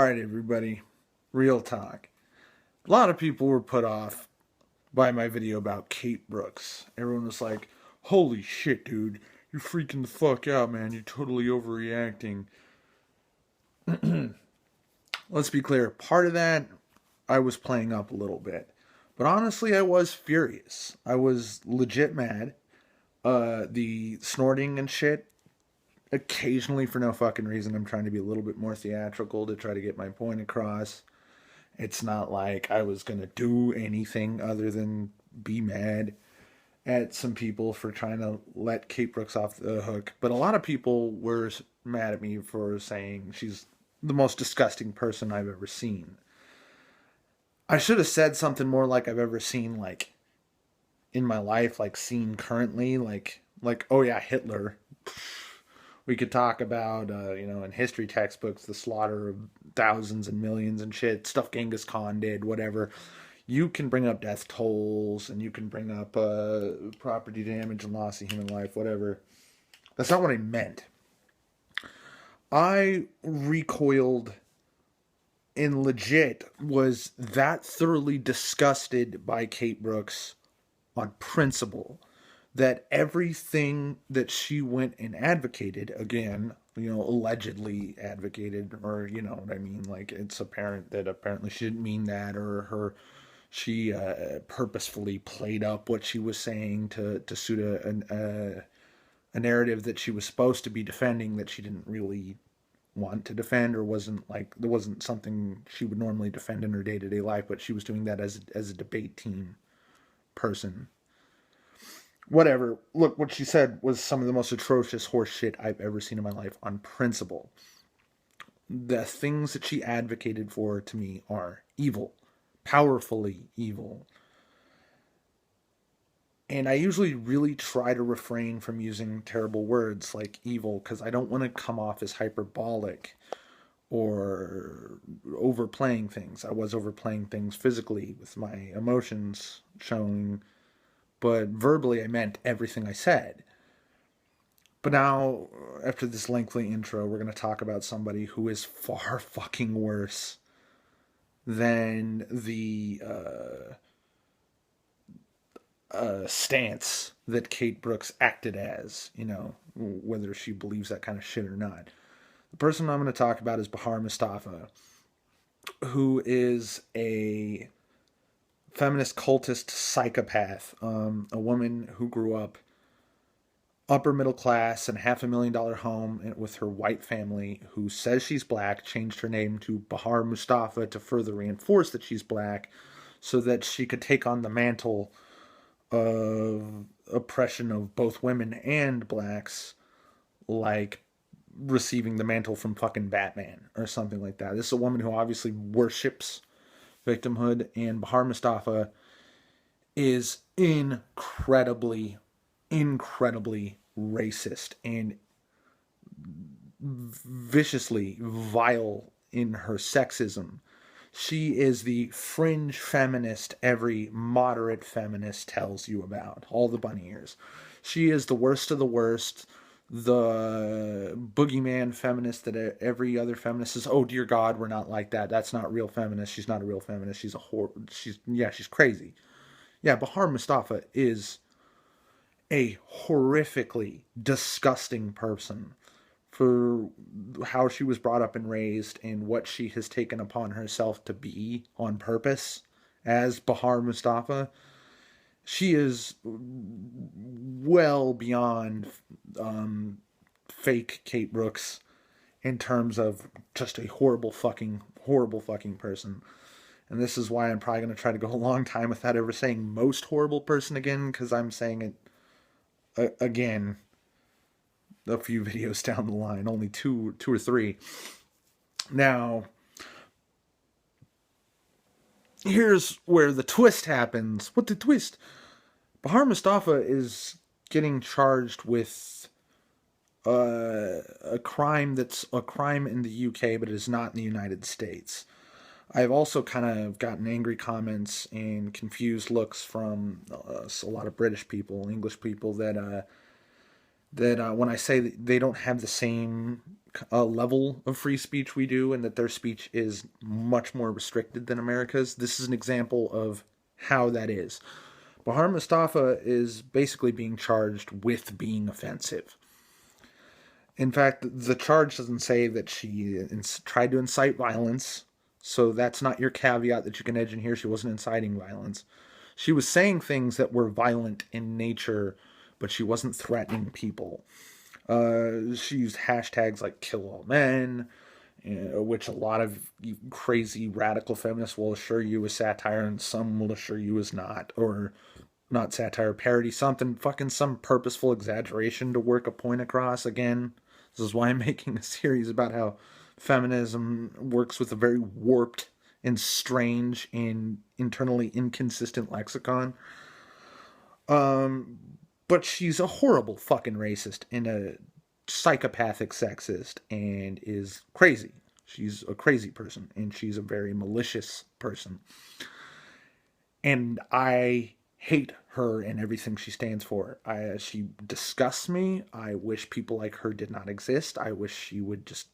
Alright, everybody. Real talk. A lot of people were put off by my video about Kate Brooks. Everyone was like, holy shit, dude. You're freaking the fuck out, man. You're totally overreacting. Let's be clear. Part of that, I was playing up a little bit. But honestly, I was furious. I was legit mad. The snorting and shit, occasionally for no fucking reason, I'm trying to be a little bit more theatrical to try to get my point across. It's not like I was going to do anything other than be mad at some people for trying to let Kate Brooks off the hook. But a lot of people were mad at me for saying she's the most disgusting person I've ever seen. I should have said something more like I've ever seen, like, in my life, like seen currently, like oh yeah, Hitler. We could talk about, in history textbooks, the slaughter of thousands and millions and shit, stuff Genghis Khan did, whatever. You can bring up death tolls and you can bring up property damage and loss of human life, whatever. That's not what I meant. I recoiled and legit was that thoroughly disgusted by Kate Brooks on principle that everything that she went and advocated, again, allegedly advocated, or what I mean, like it's apparent that apparently she didn't mean that, or she purposefully played up what she was saying to suit a narrative that she was supposed to be defending that she didn't really want to defend, or wasn't, like, there wasn't something she would normally defend in her day-to-day life, but she was doing that as a debate team person. Whatever. Look, what she said was some of the most atrocious horse shit I've ever seen in my life on principle. The things that she advocated for to me are evil, powerfully evil. And I usually really try to refrain from using terrible words like evil because I don't want to come off as hyperbolic or overplaying things. I was overplaying things physically with my emotions showing, but verbally I meant everything I said. But now, after this lengthy intro, we're going to talk about somebody who is far fucking worse than the stance that Kate Brooks acted as, whether she believes that kind of shit or not. The person I'm going to talk about is Bahar Mustafa, who is a feminist cultist psychopath, a woman who grew up upper middle class in $500,000 home with her white family, who says she's black, changed her name to Bahar Mustafa to further reinforce that she's black so that she could take on the mantle of oppression of both women and blacks, like receiving the mantle from fucking Batman or something like that. This is a woman who obviously worships victimhood, and Bahar Mustafa is incredibly racist and viciously vile in her sexism. She is the fringe feminist every moderate feminist tells you about. All the bunny ears. She is the worst of the worst. The boogeyman feminist that every other feminist says, oh dear God, we're not like that. That's not real feminist. She's not a real feminist. She's a whore. She's crazy. Yeah, Bahar Mustafa is a horrifically disgusting person for how she was brought up and raised and what she has taken upon herself to be on purpose as Bahar Mustafa. She is well beyond fake Kate Brooks in terms of just a horrible fucking person. And this is why I'm probably going to try to go a long time without ever saying most horrible person again, because I'm saying it again a few videos down the line, only two or three. Now, here's where the twist happens. What the twist? Bahar Mustafa is getting charged with a crime that's a crime in the UK, but it is not in the United States. I've also kind of gotten angry comments and confused looks from a lot of British people, English people, that when I say that they don't have the same level of free speech we do, and that their speech is much more restricted than America's. This is an example of how that is. Bahar Mustafa is basically being charged with being offensive. In fact, the charge doesn't say that she tried to incite violence, so that's not your caveat that you can edge in here. She wasn't inciting violence. She was saying things that were violent in nature, but she wasn't threatening people. She used hashtags like kill all men, which a lot of crazy radical feminists will assure you is satire, and some will assure you is not, or not satire, parody, something, fucking some purposeful exaggeration to work a point across. Again, this is why I'm making a series about how feminism works with a very warped and strange and internally inconsistent lexicon. But she's a horrible fucking racist and a psychopathic sexist and is crazy. She's a crazy person and she's a very malicious person. And I hate her and everything she stands for. She disgusts me. I wish people like her did not exist. I wish she would just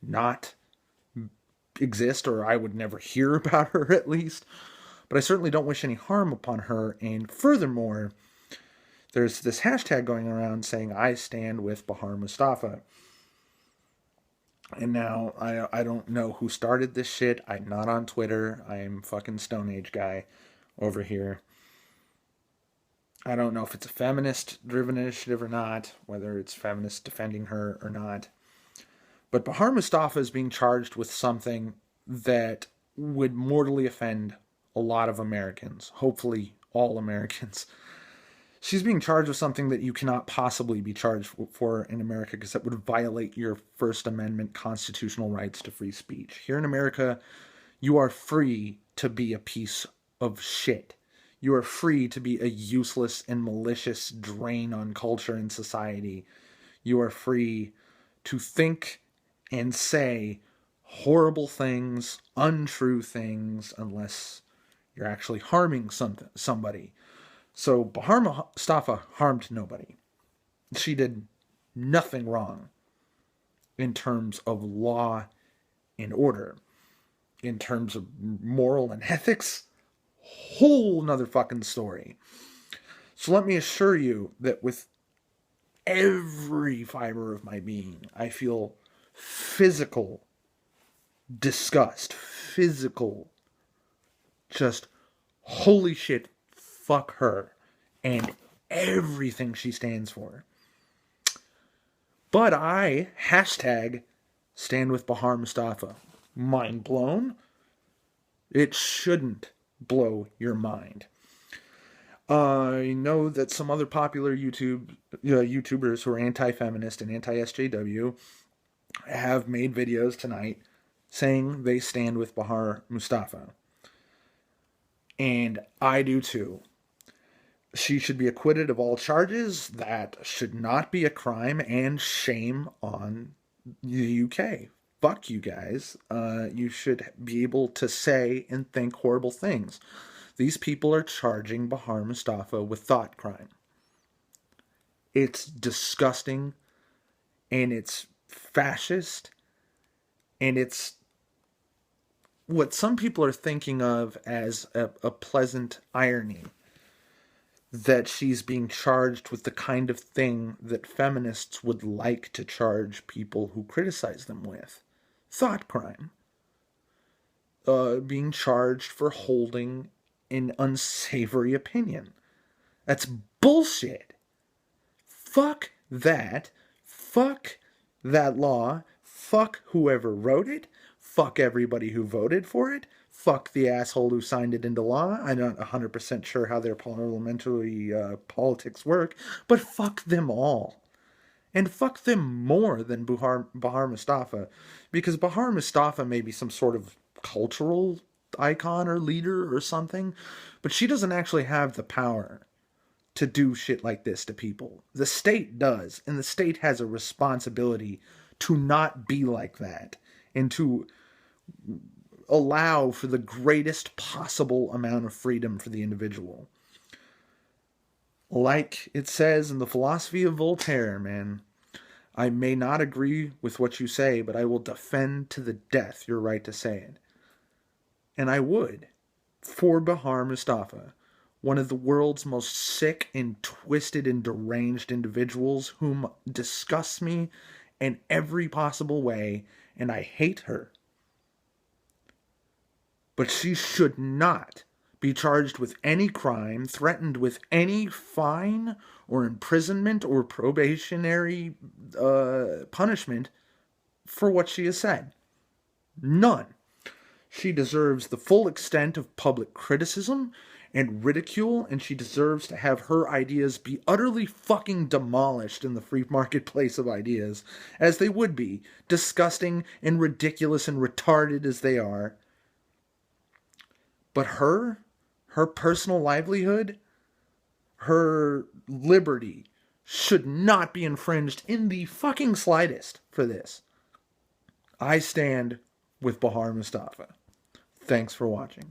not exist, or I would never hear about her at least. But I certainly don't wish any harm upon her. And furthermore, there's this hashtag going around saying, I stand with Bahar Mustafa. And now, I don't know who started this shit. I'm not on Twitter. I'm fucking Stone Age guy over here. I don't know if it's a feminist-driven initiative or not, whether it's feminists defending her or not. But Bahar Mustafa is being charged with something that would mortally offend a lot of Americans. Hopefully, all Americans. She's being charged with something that you cannot possibly be charged for in America, because that would violate your First Amendment constitutional rights to free speech. Here in America, you are free to be a piece of shit. You are free to be a useless and malicious drain on culture and society. You are free to think and say horrible things, untrue things, unless you're actually harming somebody. So Bahar Mustafa harmed nobody. She did nothing wrong in terms of law and order. In terms of moral and ethics, whole nother fucking story. So let me assure you that with every fiber of my being, I feel physical disgust, physical, just holy shit, fuck her and everything she stands for. But I hashtag stand with Bahar Mustafa. Mind blown? It shouldn't blow your mind. I know that some other popular YouTubers who are anti-feminist and anti-SJW have made videos tonight saying they stand with Bahar Mustafa. And I do too. She should be acquitted of all charges. That should not be a crime, and shame on the UK. Fuck you guys. You should be able to say and think horrible things. These people are charging Bahar Mustafa with thought crime. It's disgusting, and it's fascist, and it's what some people are thinking of as a pleasant irony, that she's being charged with the kind of thing that feminists would like to charge people who criticize them with. Thought crime. Being charged for holding an unsavory opinion. That's bullshit. Fuck that. Fuck that law. Fuck whoever wrote it. Fuck everybody who voted for it. Fuck the asshole who signed it into law. I'm not 100% sure how their parliamentary politics work, but fuck them all. And fuck them more than Bahar Mustafa, because Bahar Mustafa may be some sort of cultural icon or leader or something, but she doesn't actually have the power to do shit like this to people. The state does, and the state has a responsibility to not be like that, and to allow for the greatest possible amount of freedom for the individual. Like it says in the philosophy of Voltaire, man, I may not agree with what you say, but I will defend to the death your right to say it. And I would, for Bahar Mustafa, one of the world's most sick and twisted and deranged individuals whom disgusts me in every possible way, and I hate her. But she should not be charged with any crime, threatened with any fine or imprisonment or probationary punishment for what she has said. None. She deserves the full extent of public criticism and ridicule, and she deserves to have her ideas be utterly fucking demolished in the free marketplace of ideas, as they would be, disgusting and ridiculous and retarded as they are. But her personal livelihood, her liberty should not be infringed in the fucking slightest for this. I stand with Bahar Mustafa. Thanks for watching.